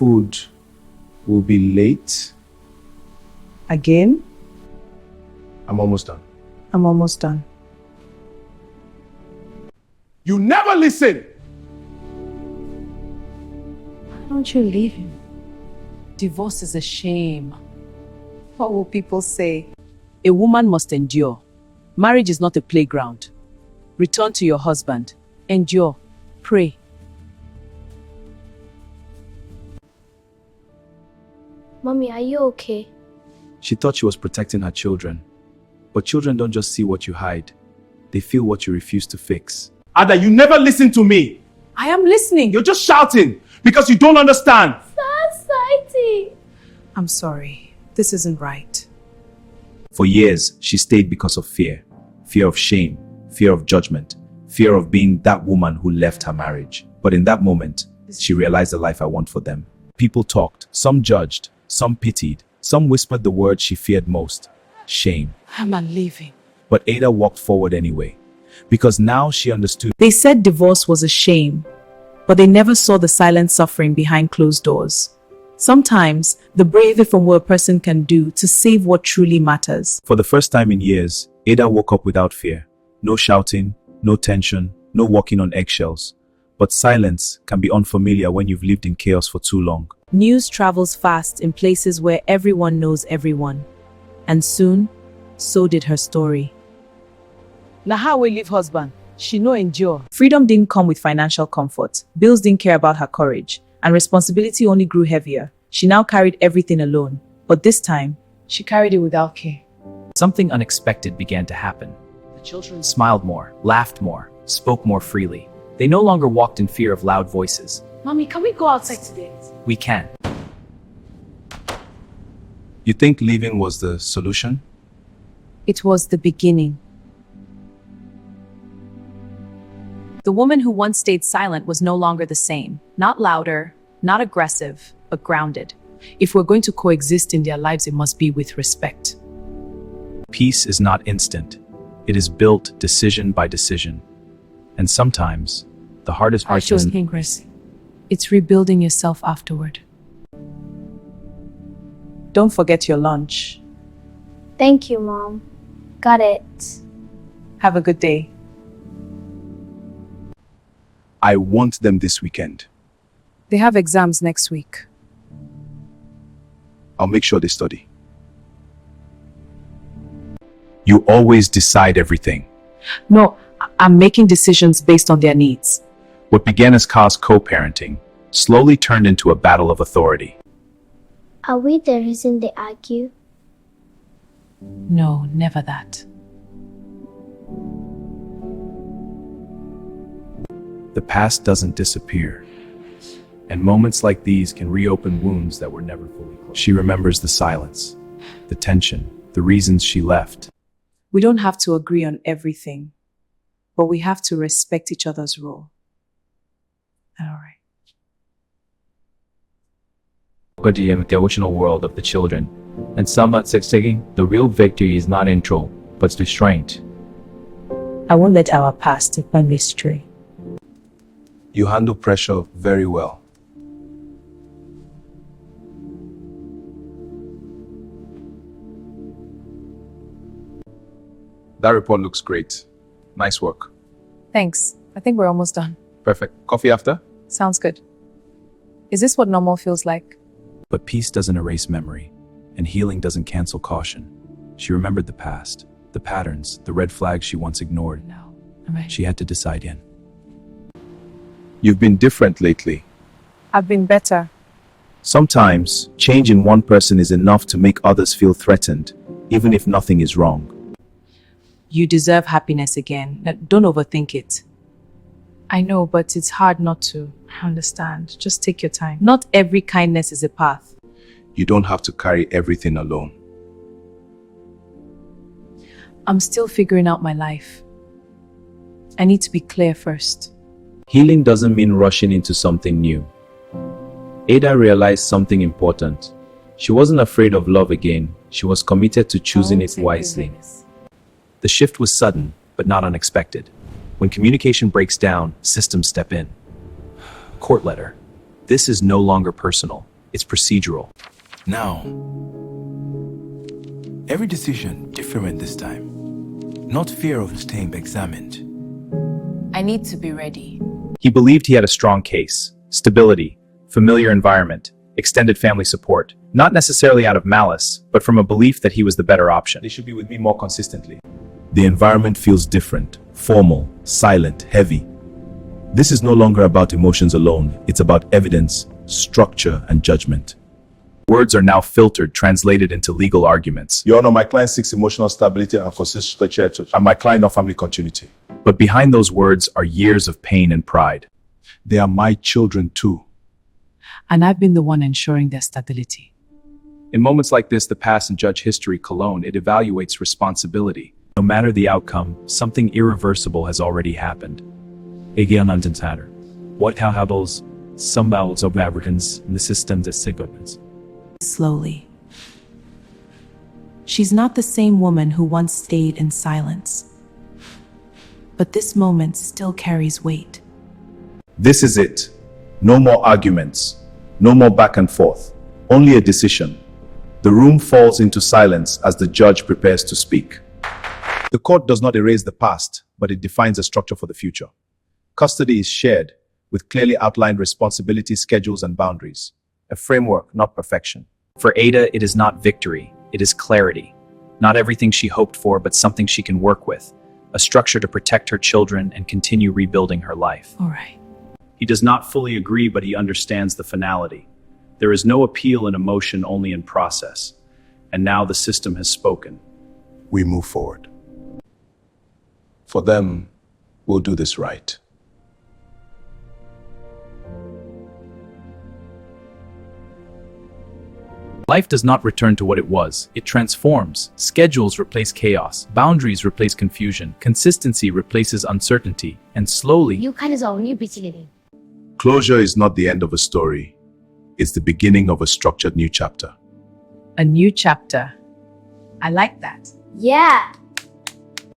food will be late. Again? I'm almost done. I'm almost done. You never listen! Why don't you leave him? Divorce is a shame. What will people say? A woman must endure. Marriage is not a playground. Return to your husband. Endure. Pray. Mommy, are you okay? She thought she was protecting her children. But children don't just see what you hide. They feel what you refuse to fix. Ada, you never listen to me. I am listening. You're just shouting because you don't understand. Society! I'm sorry. This isn't right. For years, she stayed because of fear. Fear of shame, fear of judgment, fear of being that woman who left her marriage. But in that moment, she realized the life I want for them. People talked, some judged, some pitied, some whispered the word she feared most, shame. I'm leaving. But Ada walked forward anyway, because now she understood. They said divorce was a shame, but they never saw the silent suffering behind closed doors. Sometimes, the bravest from what a person can do to save what truly matters. For the first time in years, Ada woke up without fear. No shouting, no tension, no walking on eggshells. But silence can be unfamiliar when you've lived in chaos for too long. News travels fast in places where everyone knows everyone. And soon, so did her story. Now how will leave husband? She no endure. Freedom didn't come with financial comfort. Bills didn't care about her courage. And responsibility only grew heavier. She now carried everything alone. But this time, She carried it without care. Something unexpected began to happen. The children smiled more, laughed more, spoke more freely. They no longer walked in fear of loud voices. Mommy, can we go outside today? We can. You think leaving was the solution? it was the beginning. The woman who once stayed silent was no longer the same. Not louder, not aggressive, but grounded. If we're going to coexist in their lives, it must be with respect. Peace is not instant. It is built decision by decision. And sometimes, the hardest part is Ingress. It's rebuilding yourself afterward. Don't forget your lunch. Thank you, Mom. Got it. Have a good day. I want them this weekend. They have exams next week. I'll make sure they study. You always decide everything. No, I'm making decisions based on their needs. what began as Ka's co-parenting slowly turned into a battle of authority. Are we the reason they argue? No, never that. The past doesn't disappear, and moments like these can reopen wounds that were never fully closed. She remembers the silence, the tension, the reasons she left. We don't have to agree on everything, but we have to respect each other's role. All right. The devotional world of the children, and some are saying the real victory is not in control, but restraint. I won't let our past define me stray. You handle pressure very well. That report looks great. Nice work. Thanks. I think we're almost done. Perfect. Coffee after? Sounds good. Is this what normal feels like? But peace doesn't erase memory, and healing doesn't cancel caution. She remembered the past, the patterns, the red flags she once ignored. No. I'm ready. She had to decide in. You've been different lately. I've been better. Sometimes, change in one person is enough to make others feel threatened, even if nothing is wrong. You deserve happiness again. Now, don't overthink it. I know, but it's hard not to. I understand. Just take your time. Not every kindness is a path. You don't have to carry everything alone. I'm still figuring out my life. I need to be clear first. Healing doesn't mean rushing into something new. Ada realized something important. She wasn't afraid of love again. She was committed to choosing it wisely. The shift was sudden, but not unexpected. When communication breaks down, systems step in. Court letter. This is no longer personal. It's procedural. Now, every decision different this time. Not fear of staying examined. I need to be ready. He believed he had a strong case, stability, familiar environment, extended family support, not necessarily out of malice, but from a belief that he was the better option. They should be with me more consistently. The environment feels different, formal, silent, heavy. This is no longer about emotions alone. It's about evidence, structure, and judgment. Words are now filtered, translated into legal arguments. Your Honor, my client seeks emotional stability and consistency, and my client not family continuity. But behind those words are years of pain and pride. They are my children too. And I've been the one ensuring their stability. In moments like this, the past and judge history Cologne, it evaluates responsibility. No matter the outcome, something irreversible has already happened. What happens? Some battles of Africans in the systems as signals. Slowly. She's not the same woman who once stayed in silence. But this moment still carries weight. This is it. No more arguments. No more back and forth. Only a decision. The room falls into silence as the judge prepares to speak. The court does not erase the past, but it defines a structure for the future. Custody is shared, with clearly outlined responsibilities, schedules, and boundaries. A framework, not perfection. For Ada, it is not victory, it is clarity. Not everything she hoped for, but something she can work with. A structure to protect her children and continue rebuilding her life. All right. He does not fully agree, but he understands the finality. There is no appeal in emotion, only in process. And now the system has spoken. We move forward. For them, we'll do this right. Life does not return to what it was. It transforms. Schedules replace chaos. Boundaries replace confusion. Consistency replaces uncertainty. And slowly, Closure is not the end of a story. It's the beginning of a structured new chapter. A new chapter. I like that. Yeah.